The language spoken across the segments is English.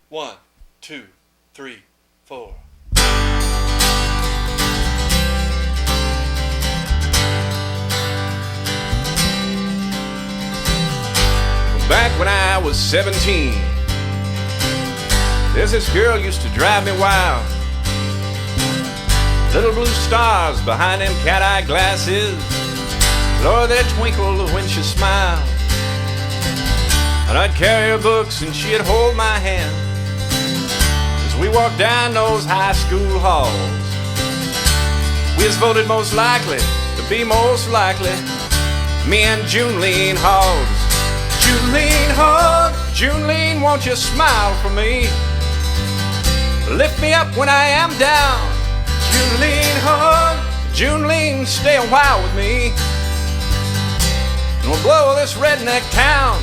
1, 2, 3, 4. Back when I was 17, there's this girl used to drive me wild. Little blue stars behind them cat-eye glasses, Lord, they twinkled when she smiled. And I'd carry her books and she'd hold my hand as we walked down those high school halls. We was voted most likely to be most likely, me and Junelene Hoggs. Junelene Hogg, Junelene, won't you smile for me? Lift me up when I am down. Junelene Hogg, Junelene, stay a while with me, and we'll blow this redneck town.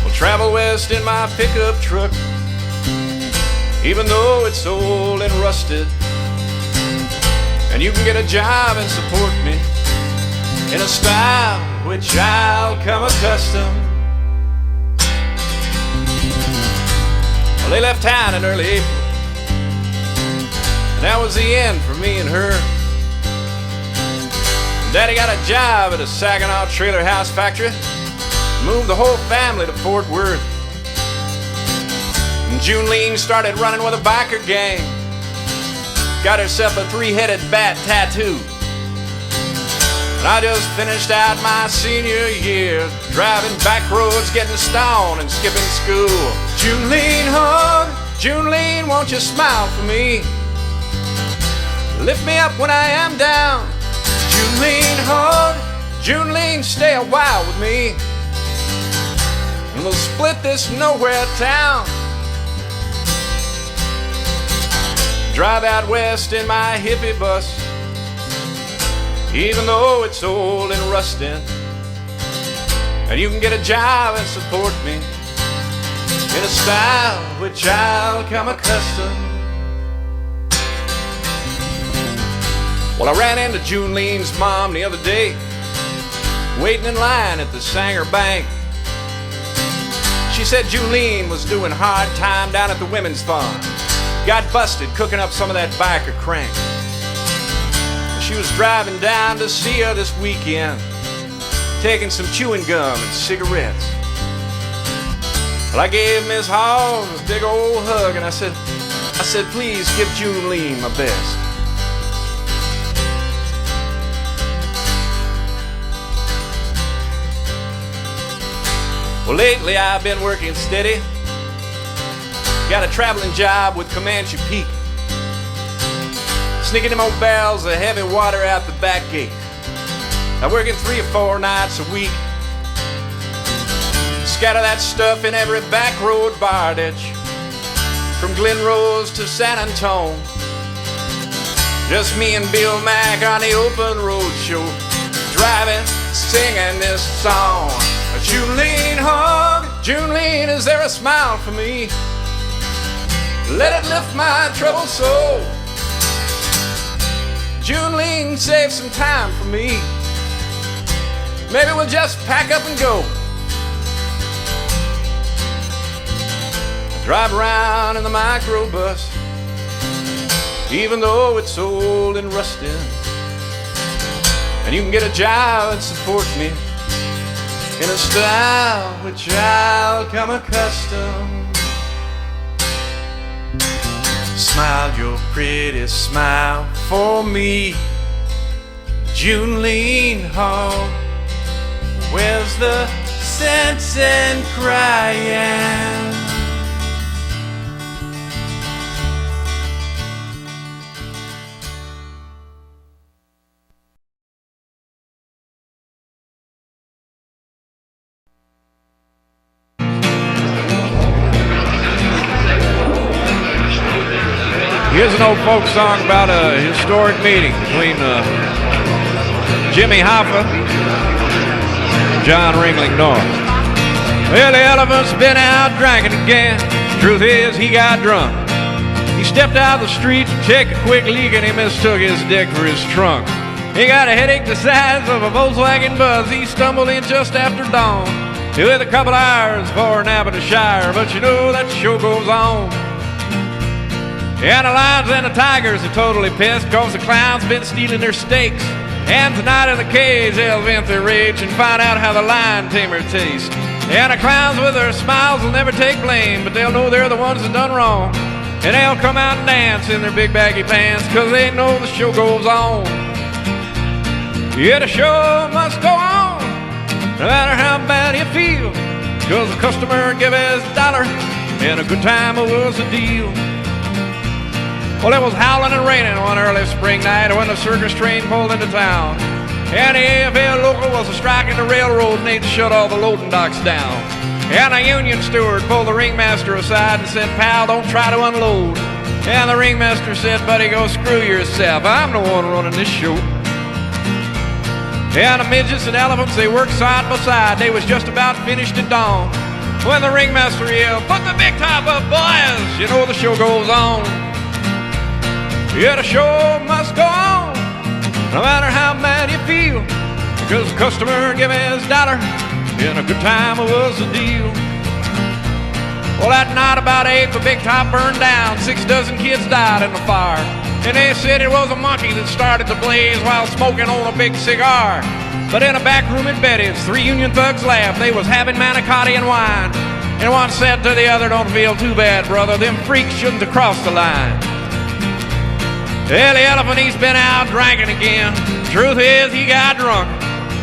We'll travel west in my pickup truck, even though it's old and rusted, and you can get a job and support me in a style which I'll come accustomed. Well, they left town in early April, and that was the end for me and her. Daddy got a job at a Saginaw trailer house factory, moved the whole family to Fort Worth. And Junelene started running with a biker gang, got herself a 3-headed bat tattoo. And I just finished out my senior year, driving back roads, getting stoned and skipping school. Junelene Hogg, Junelene, won't you smile for me? Lift me up when I am down. Junelene Hogg, Junelene, stay a while with me, and we'll split this nowhere town. Drive out west in my hippie bus, even though it's old and rusting, and you can get a job and support me in a style which I'll come accustomed. Well, I ran into Junelin's mom the other day, waiting in line at the Sanger Bank. She said Junelene was doing hard time down at the women's farm, got busted cooking up some of that biker crank. She was driving down to see her this weekend, taking some chewing gum and cigarettes. Well, I gave Miss Hall a big old hug, and I said, please give Junelene my best. Well, lately I've been working steady, got a traveling job with Comanche Peak, sneaking them old barrels of heavy water out the back gate. I'm working 3 or 4 nights a week, scatter that stuff in every back road bar ditch, from Glen Rose to San Antone. Just me and Bill Mack on the open road show, driving, singing this song. Junelene Hogg, Junelene, is there a smile for me? Let it lift my troubled soul. Junelene, save some time for me. Maybe we'll just pack up and go. Drive around in the microbus, even though it's old and rusted, and you can get a job and support me in a style which I'll come accustomed. Smile your pretty smile for me, Junelene Hogg. Where's the sense in crying? Here's an old folk song about a historic meeting between Jimmy Hoffa and John Ringling North. Well, the elephant's been out drinking again. Truth is, he got drunk. He stepped out of the street to take a quick leak, and he mistook his dick for his trunk. He got a headache the size of a Volkswagen Buzz. He stumbled in just after dawn. with a couple hours for a nap in the Shire, but you know that show goes on. And the lions and the tigers are totally pissed 'cause the clowns been stealing their steaks. And tonight in the cage they'll vent their rage and find out how the lion tamer tastes. And the clowns with their smiles will never take blame, but they'll know they're the ones that done wrong. And they'll come out and dance in their big baggy pants 'cause they know the show goes on. Yeah, the show must go on, no matter how bad you feel, 'cause the customer give his dollar, and a good time was the deal. Well, it was howling and raining one early spring night when the circus train pulled into town. And the AFL local was striking the railroad and they'd shut all the loading docks down. And the union steward pulled the ringmaster aside and said, "Pal, don't try to unload." And the ringmaster said, "Buddy, go screw yourself. I'm the one running this show." And the midgets and elephants, they worked side by side. They was just about finished at dawn when the ringmaster yelled, "Put the big top up, boys. You know the show goes on." Yeah, the show must go on, no matter how bad you feel, because the customer give his dollar, and a good time was the deal. Well, that night about 8, the big top burned down. 6 dozen kids died in the fire. And they said it was a monkey that started the blaze while smoking on a big cigar. But in a back room at Betty's, 3 union thugs laughed. They was having manicotti and wine. And one said to the other, "Don't feel too bad, brother. Them freaks shouldn't have crossed the line." Well, the elephant, he's been out drinking again. Truth is, he got drunk.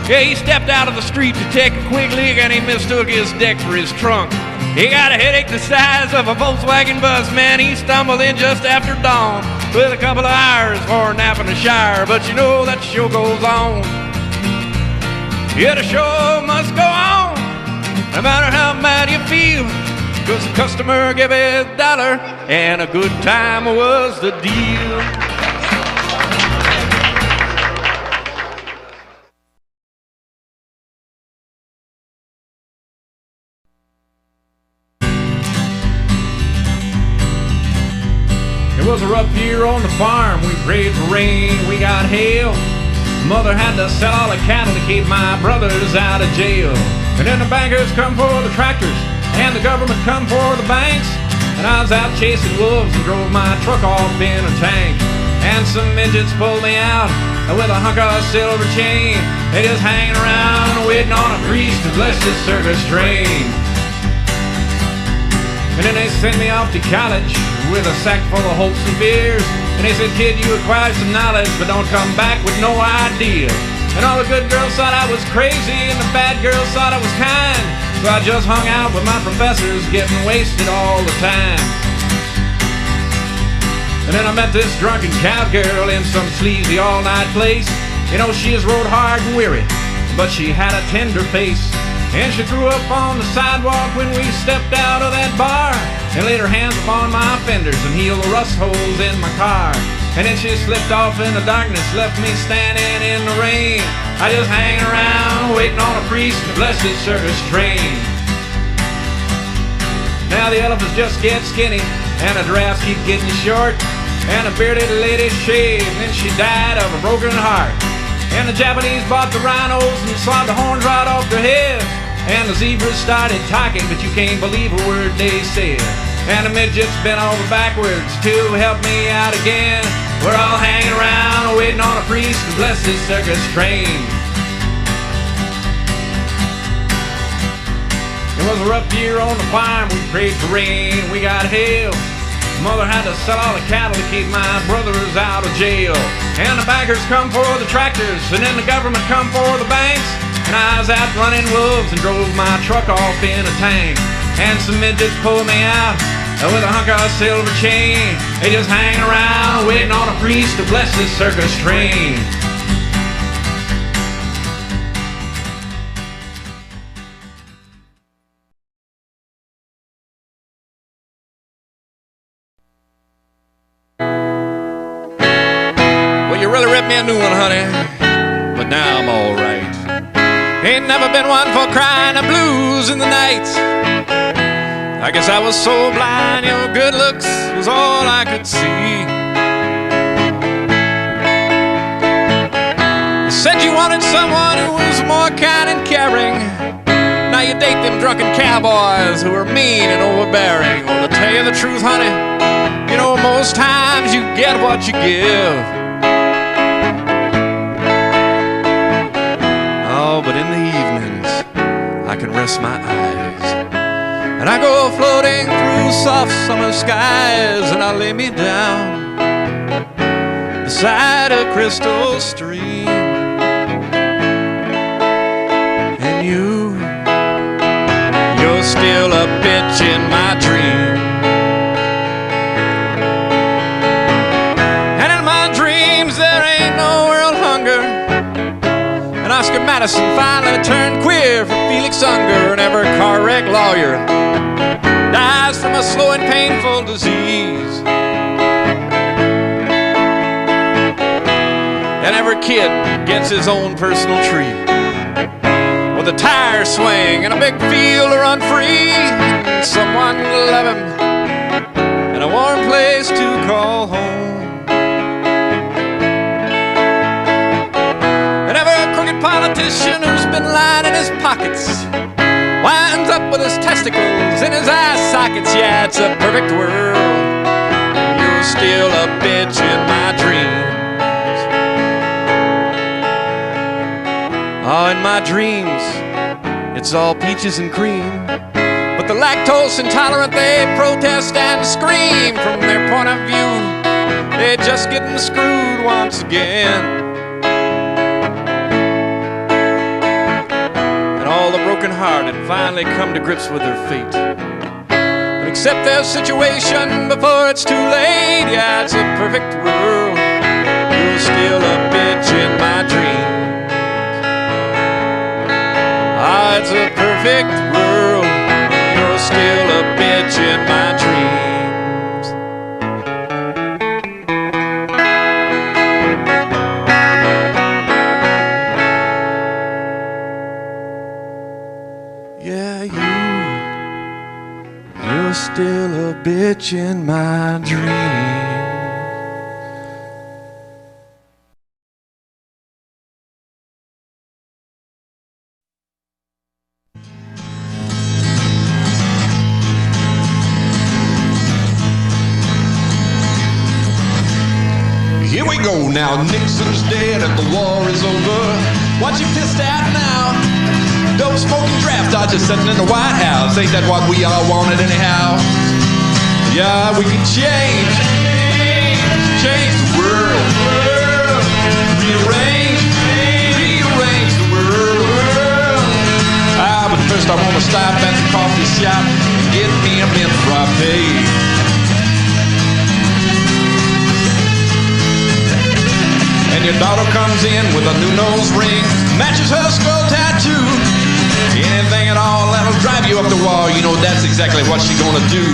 Yeah, he stepped out of the street to take a quick leak and he mistook his deck for his trunk. He got a headache the size of a Volkswagen bus, man. He stumbled in just after dawn with a couple of hours for a nap in the Shire, but you know that show goes on. Yeah, the show must go on, no matter how bad you feel, 'cause the customer gave his dollar and a good time was the deal. It was a rough year on the farm. We prayed for rain, we got hail. Mother had to sell all the cattle to keep my brothers out of jail. And then the bankers come for the tractors, and the government come for the banks. And I was out chasing wolves and drove my truck off in a tank. And some midgets pulled me out with a hunk of silver chain. They just hanging around waiting on a priest to bless this circus train. And then they sent me off to college with a sack full of hopes and fears. And they said, "Kid, you acquired some knowledge, but don't come back with no idea." And all the good girls thought I was crazy, and the bad girls thought I was kind. So I just hung out with my professors, getting wasted all the time. And then I met this drunken cowgirl in some sleazy all-night place. You know, she is rode hard and weary, but she had a tender face. And she threw up on the sidewalk when we stepped out of that bar, and laid her hands upon my fenders and healed the rust holes in my car. And then she slipped off in the darkness, left me standing in the rain. I just hang around waiting on a priest to bless this circus train. Now the elephants just get skinny, and the giraffes keep getting short, and the bearded lady shaved, and then she died of a broken heart. And the Japanese bought the rhinos and sawed the horns right off their heads. And the zebras started talking, but you can't believe a word they said. And the midgets bent over backwards to help me out again. We're all hanging around waiting on a priest to bless this circus train. It was a rough year on the farm. We prayed for rain, we got hail. Mother had to sell all the cattle to keep my brothers out of jail. And the bankers come for the tractors, and then the government come for the banks. And I was out running wolves and drove my truck off in a tank. And some midgets pulled me out with a hunk of silver chain. They just hang around waiting on a priest to bless this circus train. You really ripped me a new one, honey, but now I'm all right. Ain't never been one for crying the blues in the night. I guess I was so blind, your good looks was all I could see. You said you wanted someone who was more kind and caring. now you date them drunken cowboys who are mean and overbearing. Well, to tell you the truth, honey, you know, most times you get what you give. Oh, but in the evenings, I can rest my eyes, and I go floating through soft summer skies, and I lay me down beside a crystal stream. And you're still a bitch in my dream. And in my dreams there ain't no world hunger. And Oscar Madison finally turned queer for Felix Unger. And every car wreck lawyer dies from a slow and painful disease. And every kid gets his own personal tree, with a tire swing and a big field to run free, and someone to love him, and a warm place to call home. And every crooked politician who's been lying in his pockets winds up with his testicles in his eye sockets. Yeah, it's a perfect world. You're still a bitch in my dreams. Oh, in my dreams, it's all peaches and cream. But the lactose intolerant, they protest and scream. From their point of view, they're just getting screwed once again. And all the broken-hearted finally come to grips with their fate and accept their situation before it's too late. Yeah, it's a perfect world. You're still a bitch in my dreams. Ah, it's a perfect world. You're still a bitch in my dreams. Yeah, you're still a bitch in my dreams. Here we go now, Nixon's dead and the war is over. What you pissed at now? Dope smoking draft dodgers sitting in the White House. Ain't that what we all wanted anyhow? Yeah, we can change the world. Rearrange the world. Ah, but first I wanna stop at the coffee shop and get me a mint frappe. And your daughter comes in with a new nose ring, matches her skull tattoo. Anything at all that'll drive you up the wall, you know that's exactly what she gonna do.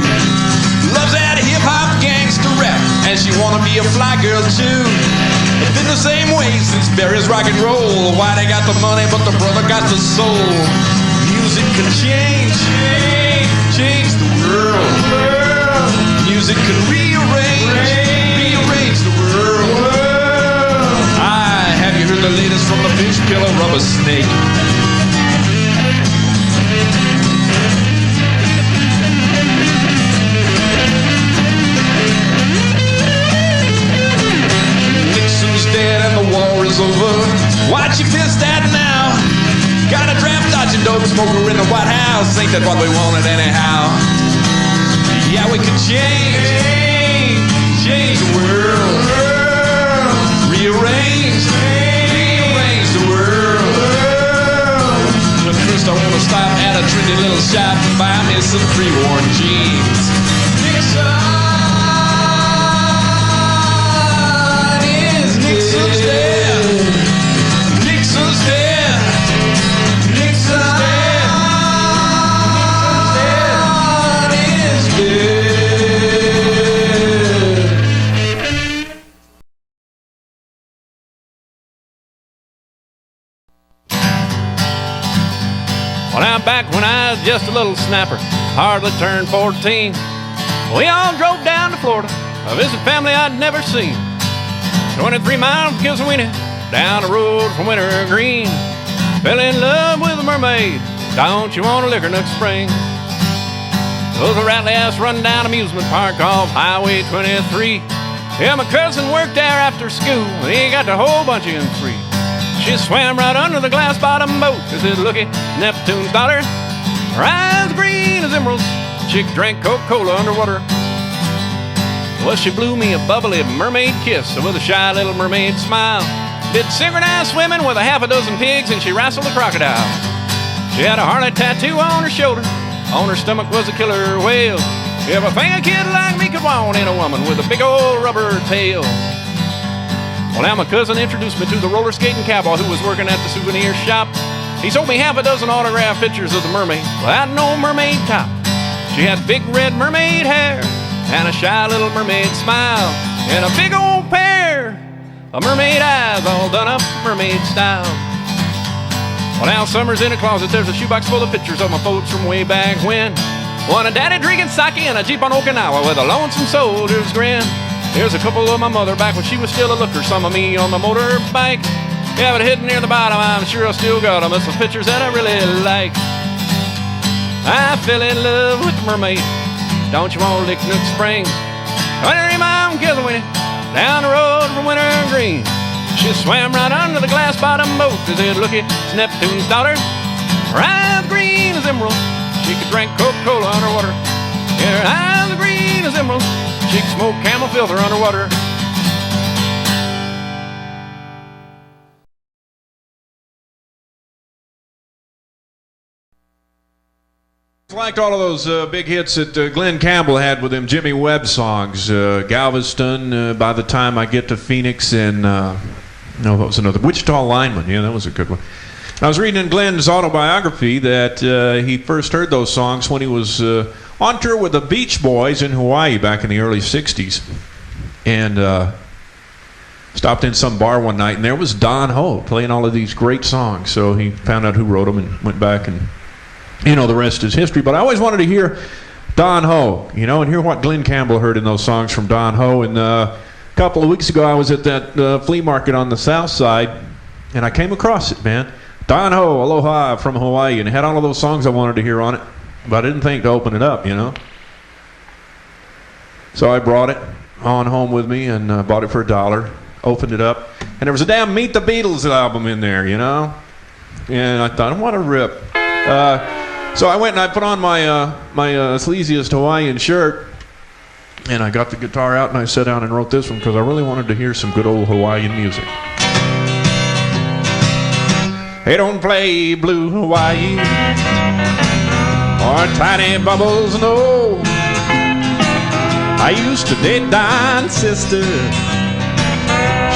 Loves that hip-hop gangster rap, and she wanna be a fly girl too. But been the same way since Barry's rock and roll. Why they got the money, but the brother got the soul. Music can change the world. Music can rearrange the world. Have you heard the latest from the fish killer rubber snake? Nixon's dead and the war is over. What you pissed at now? Got a draft dodging dope smoker in the White House. Ain't that what we wanted anyhow? Yeah, we can change the world. Rearrange the world. But first I wanna stop at a trendy little shop and buy me some pre-worn jeans. Nixon's dead. Nixon's dead. Nixon's dead. Nixon's dead. Well, now back when I was just a little snapper, hardly turned 14, we all drove down to Florida to visit family I'd never seen. 23 miles from Kilsaweeney, down the road from Wintergreen. Fell in love with a mermaid Don't you want a liquor Nook Spring? Those a rattly-ass run-down amusement park off Highway 23. Yeah, my cousin worked there after school, and he got the whole bunch of them free. She swam right under the glass-bottom boat. This is Looky, Neptune's daughter. Her eyes green as emeralds. Chick drank Coca-Cola underwater. Well, she blew me a bubbly mermaid kiss with a shy little mermaid smile. Did synchronized swimming with a half a dozen pigs, and she wrestled a crocodile. She had a Harley tattoo on her shoulder. On her stomach was a killer whale. Everything a kid like me could want in a woman with a big old rubber tail. Well, now my cousin introduced me to the roller skating cowboy who was working at the souvenir shop. He sold me half a dozen autographed pictures of the mermaid without no mermaid top. She had big red mermaid hair and a shy little mermaid smile and a big old pair of mermaid eyes all done up mermaid style. Well, now summer's in a closet. There's a shoebox full of pictures of my folks from way back when. One of Daddy drinking sake in a Jeep on Okinawa with a lonesome soldier's grin. Here's a couple of my mother back when she was still a looker. Some of me on my motorbike. Yeah, but hidden near the bottom, I'm sure I still got them. It's some pictures that I really like. I fell in love with the mermaid. Don't you want to lick Nook Spring? Winter Mom Killing down the road from Winter Green. She swam right under the glass-bottom boat. They said, Looky, it's Neptune's daughter. Her eyes green as emerald. She could drink Coca-Cola underwater. Yeah, her eyes are green as emerald. She could smoke camel filter underwater. Liked all of those big hits that Glenn Campbell had with them Jimmy Webb songs. Galveston, By the Time I Get to Phoenix, and no, what was another? Wichita Lineman. Yeah, that was a good one. I was reading in Glenn's autobiography that he first heard those songs when he was on tour with the Beach Boys in Hawaii back in the early 60s. And stopped in some bar one night, and there was Don Ho playing all of these great songs. So he found out who wrote them and went back, and you know, the rest is history. But I always wanted to hear Don Ho, you know, and hear what Glenn Campbell heard in those songs from Don Ho. And a couple of weeks ago, I was at that flea market on the south side, and I came across it, man. Don Ho, Aloha from Hawaii, and it had all of those songs I wanted to hear on it, but I didn't think to open it up, you know. So I brought it on home with me and bought it for $1, opened it up, and there was a damn Meet the Beatles album in there, you know. And I thought, what a rip. So I went and I put on my sleaziest Hawaiian shirt, and I got the guitar out and I sat down and wrote this one because I really wanted to hear some good old Hawaiian music. They don't play blue Hawaii or tiny bubbles, no. I used to date Don's sister.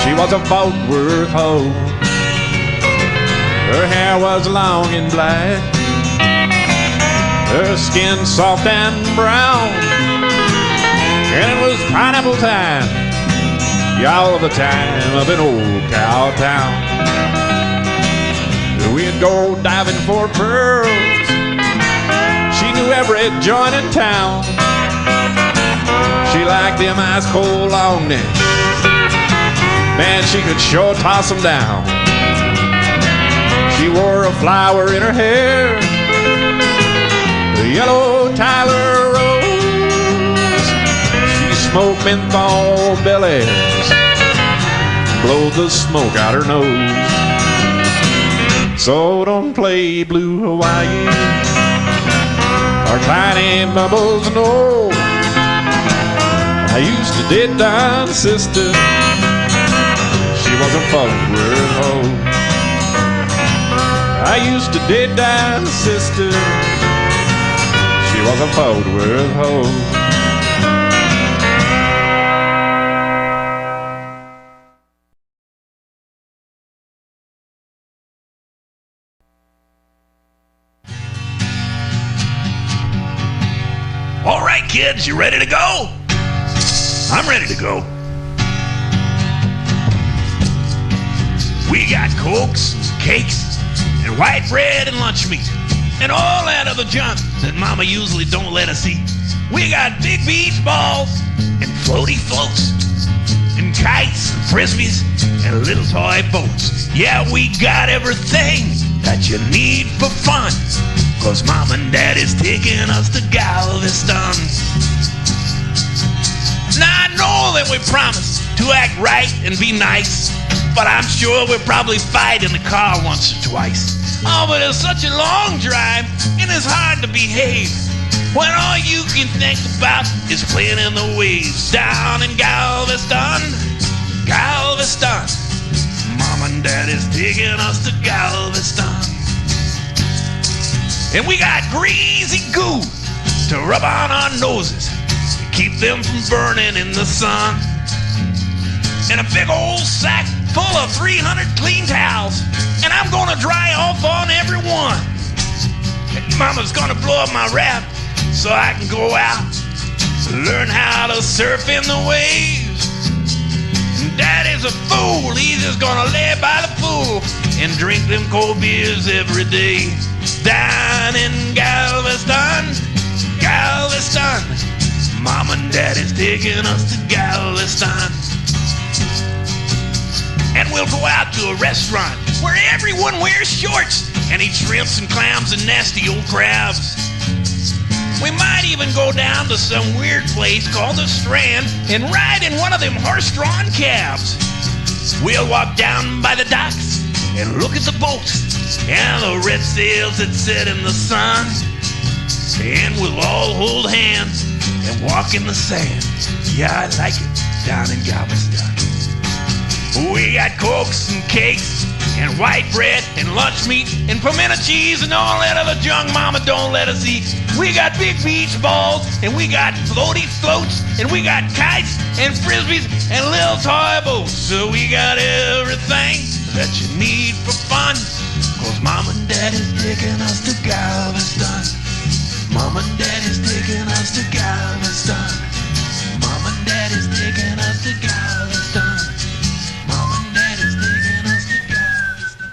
She was a Fort Worth hoe. Her hair was long and black, her skin soft and brown, and it was pineapple time, yeah, all the time up in old cow town. We'd go diving for pearls. She knew every joint in town. She liked them ice cold long necks. Man, she could sure toss them down. She wore a flower in her hair, the yellow Tyler rose. She smoked menthol bellies, blowed the smoke out her nose. So don't play blue Hawaii or tiny bubbles, no. I used to date Don's sister. She was a Fort Worth hoe. I used to date Don's sister. She was a Fort Worth hoe. All right, kids, you ready to go? I'm ready to go. We got cokes, cakes, and white bread and lunch meat, and all that other junk that Mama usually don't let us eat. We got big beach balls, and floaty floats, and kites, and frisbees, and little toy boats. Yeah, we got everything that you need for fun. 'Cause Mom and Dad is taking us to Galveston. Now I know that we promised to act right and be nice, but I'm sure we'll probably fight in the car once or twice. Oh, but it's such a long drive, and it's hard to behave when all you can think about is playing in the waves down in Galveston. Galveston. Mom and Dad is taking us to Galveston. And we got greasy goo to rub on our noses, keep them from burning in the sun. And a big old sack full of 300 clean towels, and I'm gonna dry off on every one. And Mama's gonna blow up my raft so I can go out and learn how to surf in the waves. And Daddy's a fool, he's just gonna lay by the pool and drink them cold beers every day. Down in Galveston, Galveston. Mom and Dad is taking us to Galveston. And we'll go out to a restaurant where everyone wears shorts and eats shrimps and clams and nasty old crabs. We might even go down to some weird place called the Strand and ride in one of them horse-drawn cabs. We'll walk down by the docks and look at the boats and the red sails that set in the sun. And we'll all hold hands and walk in the sand. Yeah, I like it down in Galveston. We got cokes and cakes and white bread and lunch meat and pimento cheese and all that other junk Mama don't let us eat. We got big beach balls and we got floaty floats and we got kites and frisbees and little toy boats. So we got everything that you need for fun. 'Cause Mom and Dad is taking us to Galveston. Mom and Dad is taking us to Galveston. Mom and Dad is taking us to Galveston. Mom and Dad is taking us to Galveston.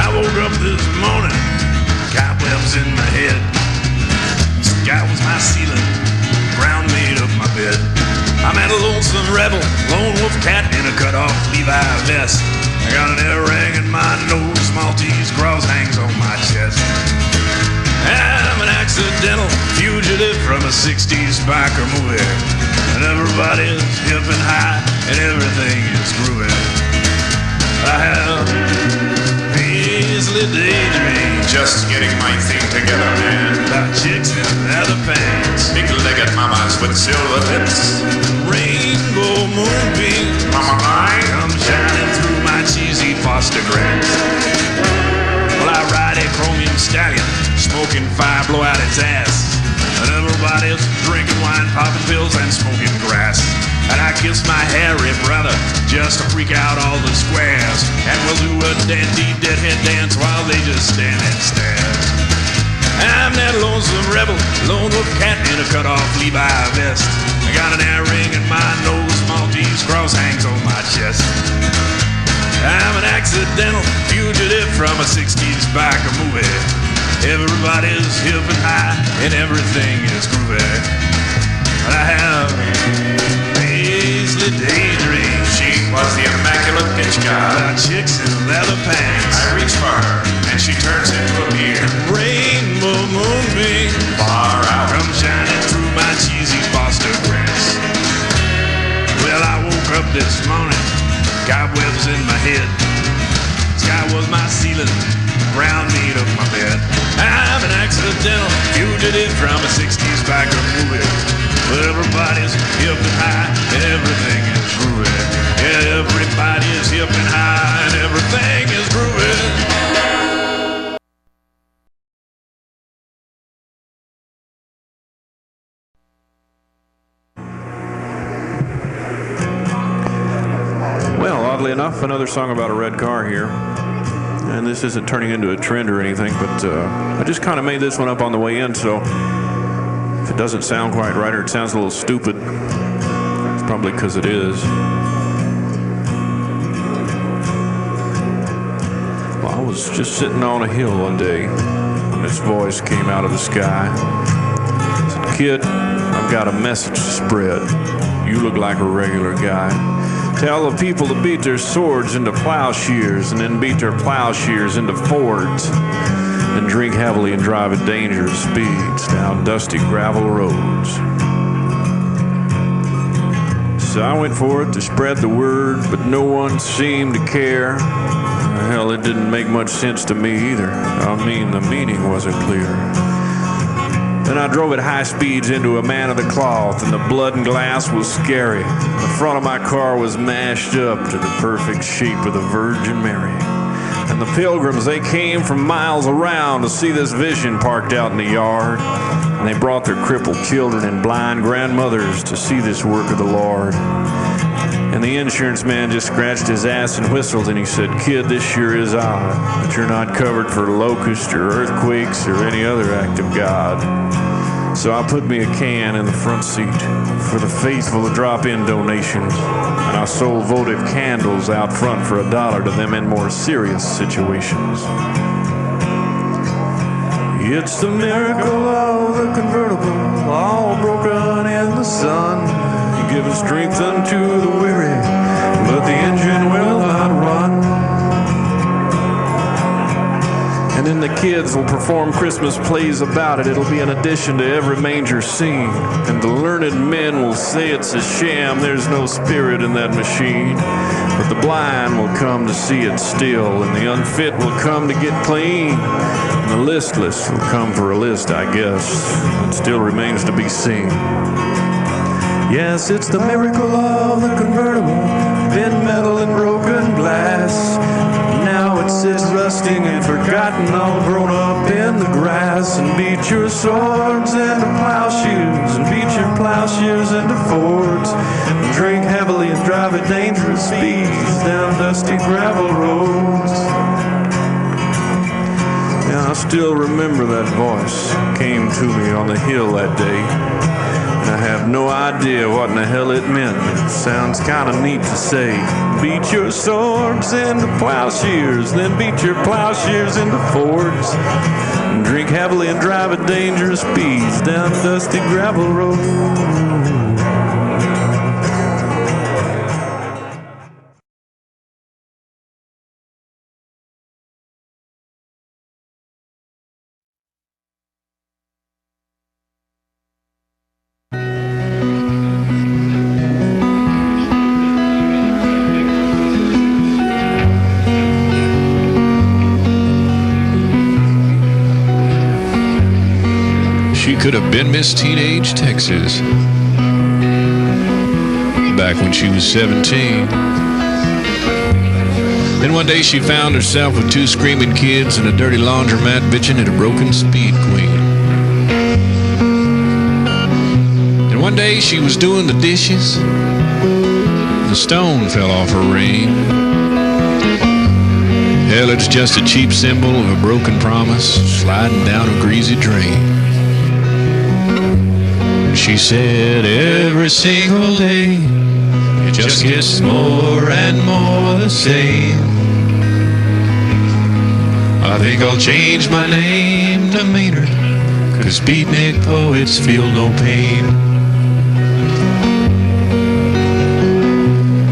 I woke up this morning, cobwebs in my head. Sky was my ceiling, ground made up my bed. I'm at a lonesome rebel, lone wolf cat in a cut-off Levi vest. I got an earring in my nose, Maltese cross hangs on my chest. I'm an accidental fugitive from a 60s biker movie, and everybody's hip and high, and everything is groovy. I have easily daydream, Just getting my thing together, man. about chicks in leather pants, Big-legged mamas with silver lips. rainbow moonbeams Mama mine. come shining through my cheesy Foster grants. Well, I ride a chromium stallion, smoking fire, blow out its ass. And everybody's drinking wine, popping pills, and smoking grass. And I kiss my hairy brother just to freak out all the squares. And we'll do a dandy deadhead dance while they just stand and stare. I'm that lonesome rebel, lone wolf cat in a cut-off Levi vest. I got an earring in my nose, Maltese cross hangs on my chest. I'm an accidental fugitive from a 60s biker movie. Everybody's hip and high, and everything is groovy. But I have Paisley daydream. She was the immaculate pitch god. About chicks in leather pants, I reach for her, and she turns into a beer. rainbow moonbeam Far out. come shining through my cheesy Foster grants. Well, I woke up this morning, cobwebs in my head. Sky was my ceiling, ground made up my bed. I'm an accidental fugitive from a 60s biker movie. But everybody's hip and high, and everything is groovy. Yeah, everybody's hip and high, and everything is groovy. Well, oddly enough, another song about a red car here. And this isn't turning into a trend or anything, but I just kind of made this one up on the way in, so if it doesn't sound quite right or it sounds a little stupid, it's probably because it is. Well, I was just sitting on a hill one day when this voice came out of the sky. It said, "Kid, I've got a message to spread. You look like a regular guy. Tell the people to beat their swords into plowshares and then beat their plowshares into Fords. And drink heavily and drive at dangerous speeds down dusty gravel roads. So I went for it to spread the word, but no one seemed to care. Hell, it didn't make much sense to me either. I mean, the meaning wasn't clear. Then I drove at high speeds into a man of the cloth, and the blood and glass was scary. The front of my car was mashed up to the perfect shape of the Virgin Mary. And the pilgrims, they came from miles around to see this vision parked out in the yard. And they brought their crippled children and blind grandmothers to see this work of the Lord. And the insurance man just scratched his ass and whistled, and he said, "Kid, this sure is odd, but you're not covered for locusts or earthquakes or any other act of God." So I put me a can in the front seat for the faithful to drop in donations, and I sold votive candles out front for $1 to them in more serious situations. It's the miracle of the convertible, all broken in the sun, giving strength unto the weary, but the engine will not run. And then the kids will perform Christmas plays about it. It'll be an addition to every manger scene. And the learned men will say it's a sham, there's no spirit in that machine. But the blind will come to see it still, and the unfit will come to get clean. And the listless will come for a list, I guess. It still remains to be seen. Yes, it's the miracle of the convertible, bent metal and broken glass. Now it sits rusting and forgotten, all grown up in the grass. And beat your swords into plowshares, and beat your plowshares into Fords. And drink heavily and drive at dangerous speeds down dusty gravel roads. Yeah, I still remember that voice came to me on the hill that day. I have no idea what in the hell it meant. It sounds kind of neat to say. Beat your swords into plowshares, then beat your plowshares into Fords. And drink heavily and drive at dangerous speeds down dusty gravel roads. Could have been Miss Teenage Texas back when she was 17. Then one day she found herself with 2 screaming kids and a dirty laundromat bitching at a broken speed queen. And one day she was doing the dishes, the stone fell off her ring. Hell, it's just a cheap symbol of a broken promise sliding down a greasy drain. She said every single day it just gets more and more the same. I think I'll change my name to Maynard, 'cause beatnik poets feel no pain.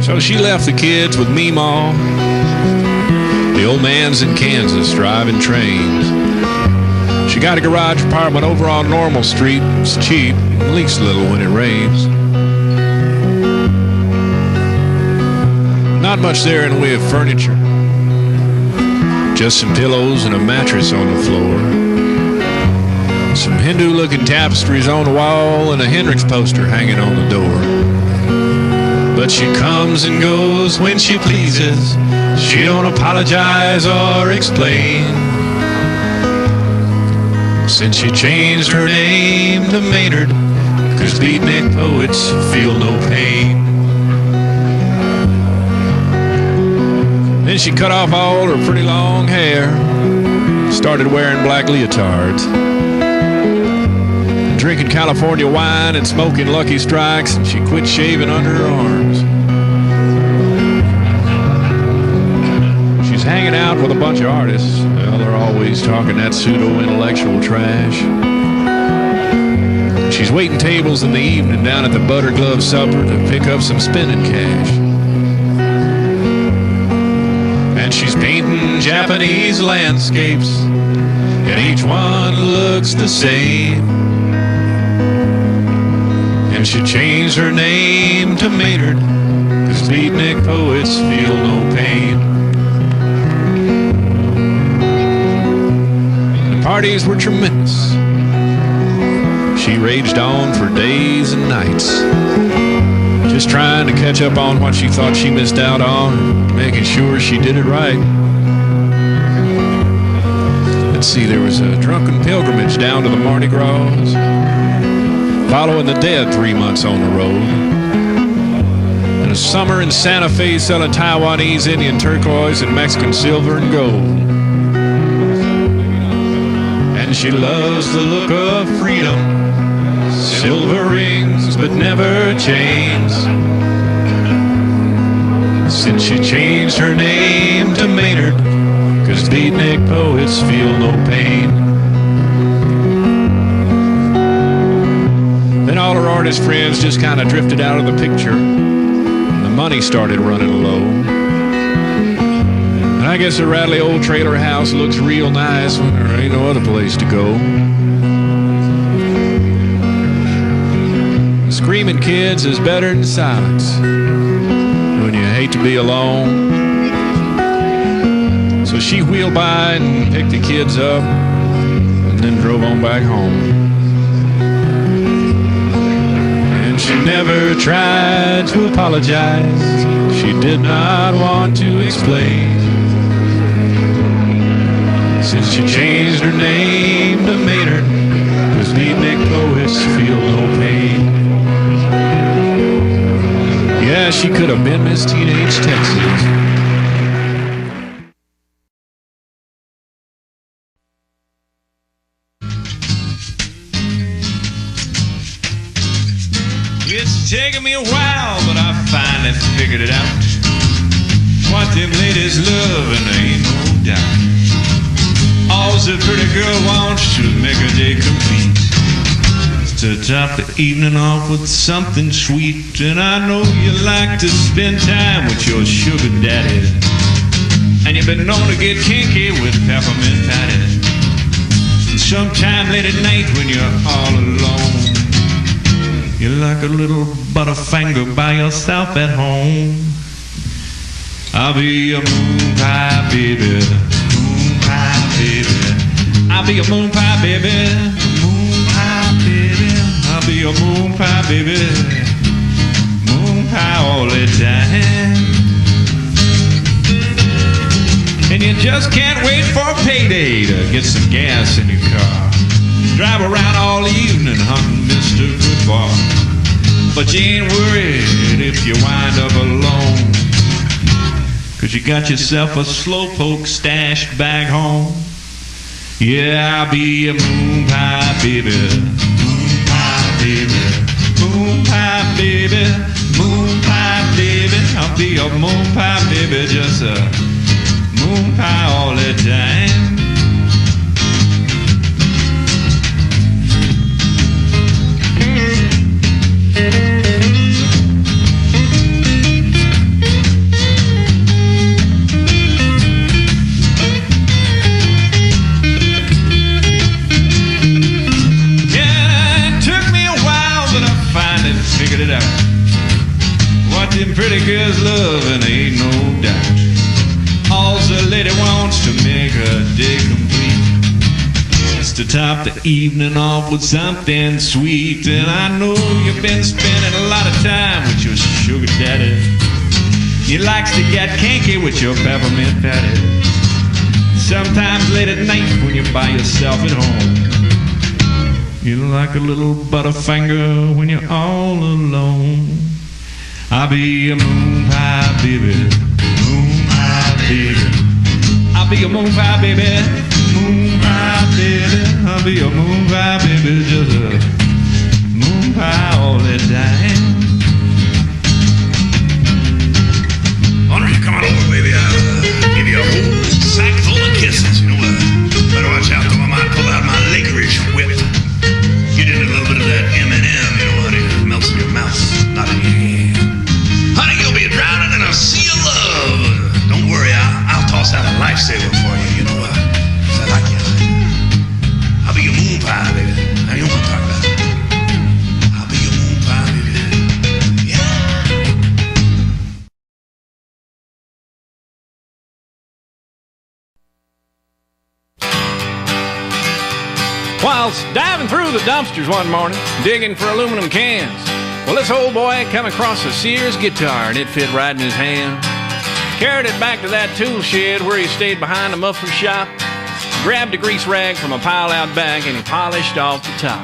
So she left the kids with Meemaw. The old man's in Kansas driving trains. She got a garage apartment over on Normal Street. It's cheap, leaks a little when it rains. Not much there in the way of furniture. Just some pillows and a mattress on the floor. Some Hindu-looking tapestries on the wall and a Hendrix poster hanging on the door. But she comes and goes when she pleases. She don't apologize or explain. Since she changed her name to Maynard, 'cause beatnik poets feel no pain. Then she cut off all her pretty long hair, started wearing black leotards, drinking California wine and smoking Lucky Strikes, and she quit shaving under her arms. She's hanging out with a bunch of artists. Well, they're always talking that pseudo-intellectual trash. She's waiting tables in the evening down at the Butter Glove Supper to pick up some spending cash. And she's painting Japanese landscapes, and each one looks the same. And she changed her name to Maynard, 'cause beatnik poets feel no pain. The parties were tremendous. She raged on for days and nights, just trying to catch up on what she thought she missed out on, making sure she did it right. Let's see, there was a drunken pilgrimage down to the Mardi Gras, following the dead 3 months on the road, and a summer in Santa Fe selling Taiwanese Indian turquoise and Mexican silver and gold. And she loves the look of freedom, silver rings but never chains, since she changed her name to Maynard, 'cause beatnik poets feel no pain. Then all her artist friends just kind of drifted out of the picture, and the money started running low. And I guess a rattly old trailer house looks real nice when there ain't no other place to go. Screaming kids is better than silence when you hate to be alone. So she wheeled by and picked the kids up and then drove on back home. And she never tried to apologize. She did not want to explain, since she changed her name to Maynard, 'cause beatnik poets feel no pain. Yeah, she could have been Miss Teenage Texas. It's taken me a while, but I finally figured it out. What them ladies love, and there ain't no doubt. All the pretty girl wants to make her day complete, to top the evening off with something sweet. And I know you like to spend time with your sugar daddy, and you've been known to get kinky with peppermint patty. And sometime late at night when you're all alone, you like a little butterfinger by yourself at home. I'll be a moon pie baby, moon pie baby. I'll be a moon pie baby, moon pie baby. I'll be a moon pie baby, moon pie all the time. And you just can't wait for payday to get some gas in your car. Drive around all evening hunting Mr. Goodbar. But you ain't worried if you wind up alone, 'cause you got yourself a slowpoke stashed back home. Yeah, I'll be a moon pie baby, moon pie baby, moon pie baby, moon pie baby. I'll be a moon pie baby, just a moon pie all the time. Figured it out. What them pretty girls love, and ain't no doubt. All the lady wants to make her day complete is to top the evening off with something sweet. And I know you've been spending a lot of time with your sugar daddy. He likes to get kinky with your peppermint patty. Sometimes late at night when you're by yourself at home, you like a little butterfinger when you're all alone. I'll be a moon pie baby, moon pie baby. I'll be a moon pie baby, moon pie baby. I'll be a moon pie baby, just a moon pie all the time. Why don't you come on over, baby? I'll give you a whole sack full of kisses. You know, better watch out, though. I might pull out my licorice whip. Get in a little bit of that MS Whilst diving through the dumpsters one morning, digging for aluminum cans, well, this old boy come across a Sears guitar and it fit right in his hand. Carried it back to that tool shed where he stayed behind the muffler shop, grabbed a grease rag from a pile out back and he polished off the top.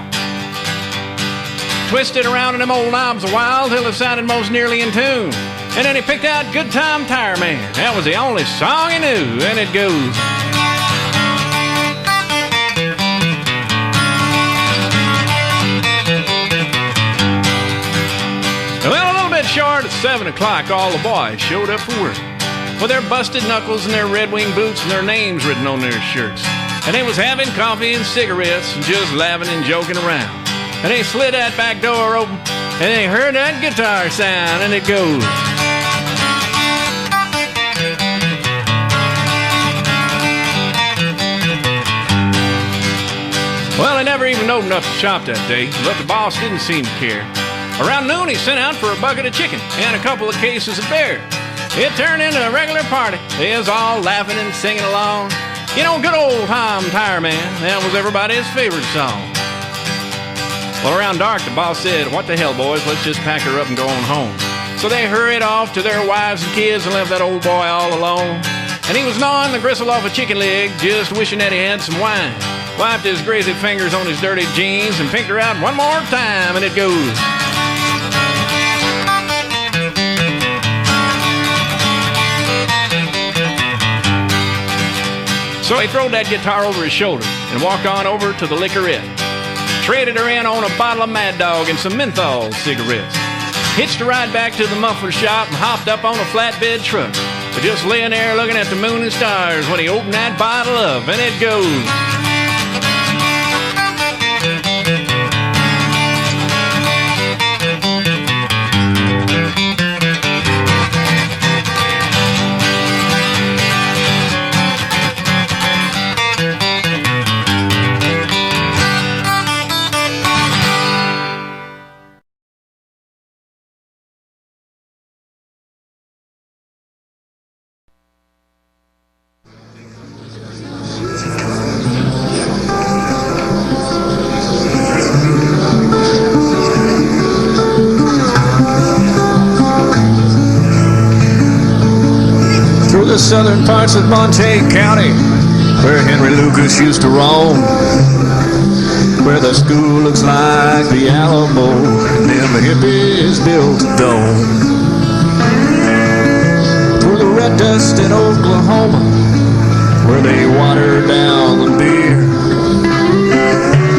Twisted around in them old knobs a while till it sounded most nearly in tune. And then he picked out Good Time Tire Man. That was the only song he knew, and it goes. Well, a little bit short of 7 o'clock, all the boys showed up for work with their busted knuckles and their Red Wing boots and their names written on their shirts. And they was having coffee and cigarettes and just laughing and joking around. And they slid that back door open and they heard that guitar sound, and it goes. Well, they never even opened up the shop that day, but the boss didn't seem to care. Around noon, he sent out for a bucket of chicken and a couple of cases of beer. It turned into a regular party. They was all laughing and singing along. You know, good old Tom Tire Man, that was everybody's favorite song. Well, around dark, the boss said, "What the hell, boys, let's just pack her up and go on home." So they hurried off to their wives and kids and left that old boy all alone. And he was gnawing the gristle off a chicken leg, just wishing that he had some wine. Wiped his greasy fingers on his dirty jeans and picked her out one more time, and it goes. So he throwed that guitar over his shoulder and walked on over to the liquorette. Traded her in on a bottle of Mad Dog and some menthol cigarettes. Hitched a ride back to the muffler shop and hopped up on a flatbed truck. But just laying there looking at the moon and stars when he opened that bottle up, and it goes. The southern parts of Montague County, where Henry Lucas used to roam, where the school looks like the Alamo, and them hippies built a dome. Through the red dust in Oklahoma, where they water down the beer.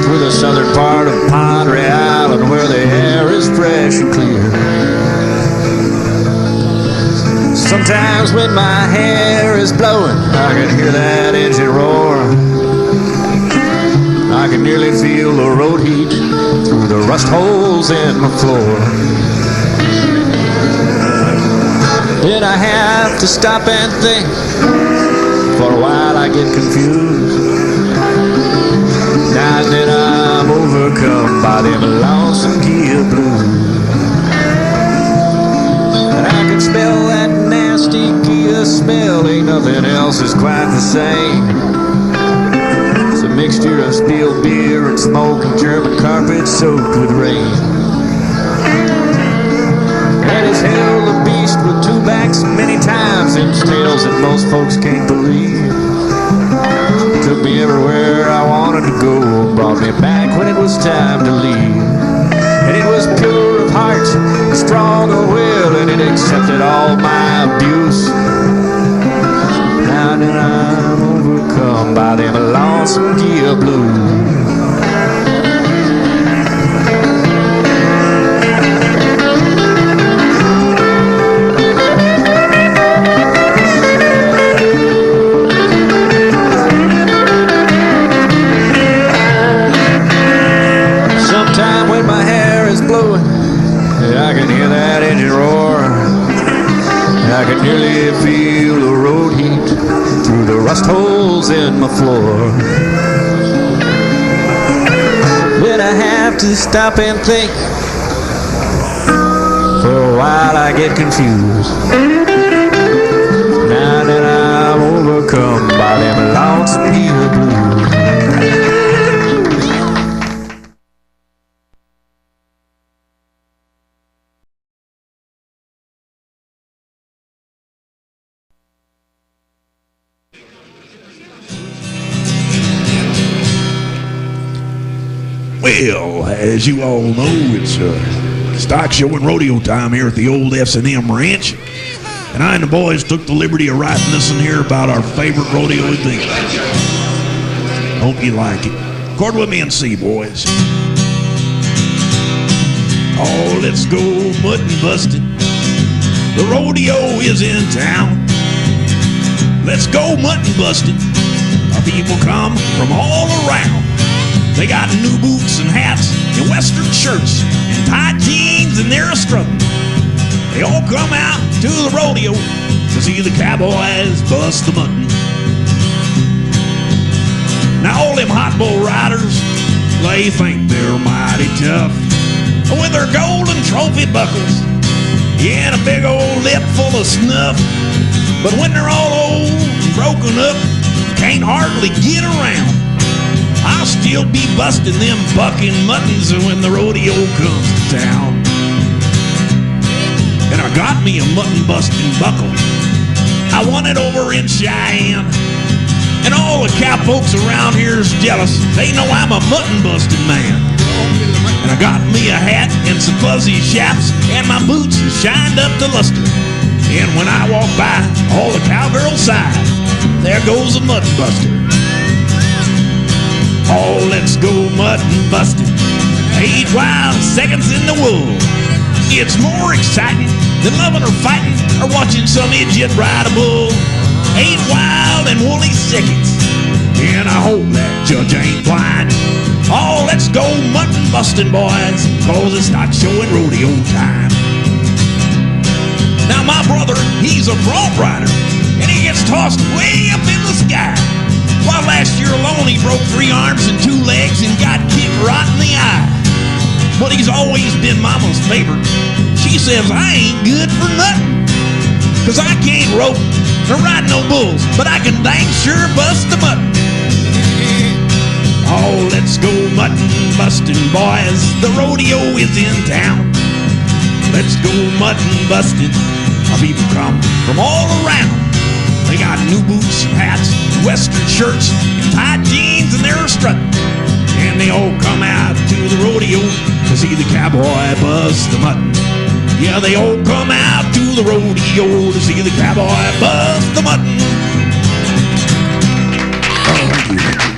Through the southern part of Padre Island, where the air is fresh and clear. Sometimes when my hair is blowing, I can hear that engine roar. I can nearly feel the road heat through the rust holes in my floor. Then I have to stop and think. For a while I get confused. Now and then I'm overcome by them lonesome Kia blues. And I can smell that nasty Kia smell. Ain't nothing else is quite the same. It's a mixture of steel beer and smoke and German carpet soaked with rain. And it's hell the beast with two backs many times. Them's tales that most folks can't believe. Took me everywhere I wanted to go, brought me back when it was time to leave. And it was pure of heart, strong of will, and it accepted all my abuse. Now and then I'm overcome by them lonesome Kia blues. Sometime when my hair is blowing, I can hear that engine roar. I can nearly feel the road heat through the rust holes in my floor. Then I have to stop and think. For a while I get confused. Now that I'm overcome by them lonesome Kia blues. Well, as you all know, it's stock show and rodeo time here at the old S&M Ranch. And I and the boys took the liberty of writing this in here about our favorite rodeo event. Hope you like it. Chord with me and see, boys. Oh, let's go mutton busting. The rodeo is in town. Let's go mutton busting. Our people come from all around. They got new boots and hats and western shirts and tight jeans and they're strutting. They all come out to the rodeo to see the cowboys bust the mutton. Now all them hot bull riders, they think they're mighty tough with their golden trophy buckles, yeah, and a big old lip full of snuff. But when they're all old and broken up, can't hardly get around, I'll still be busting them bucking muttons when the rodeo comes to town. And I got me a mutton busting buckle. I won it over in Cheyenne. And all the cow folks around here's jealous. They know I'm a mutton busting man. And I got me a hat and some fuzzy chaps, and my boots shined up to luster. And when I walk by, all the cowgirls sigh. There goes a mutton buster. Oh, let's go mutton busting. 8 wild seconds in the wool. It's more exciting than loving or fighting or watching some idiot ride a bull. 8 wild and woolly seconds. And I hope that judge ain't blind. Oh, let's go mutton busting, boys, cause it's stock show and rodeo time. Now my brother, he's a broad rider, and he gets tossed way up in the sky. While last year alone he broke 3 arms and 2 legs and got kicked right in the eye. But he's always been Mama's favorite. She says I ain't good for nothing, cause I can't rope or ride no bulls, but I can dang sure bust a mutton. Oh, let's go mutton busting, boys, the rodeo is in town. Let's go mutton busting. Our people come from all around. They got new boots and hats, western shirts, and tight jeans, and they're strutting. And they all come out to the rodeo to see the cowboy bust the mutton. Yeah, they all come out to the rodeo to see the cowboy bust the mutton. Oh, thank you.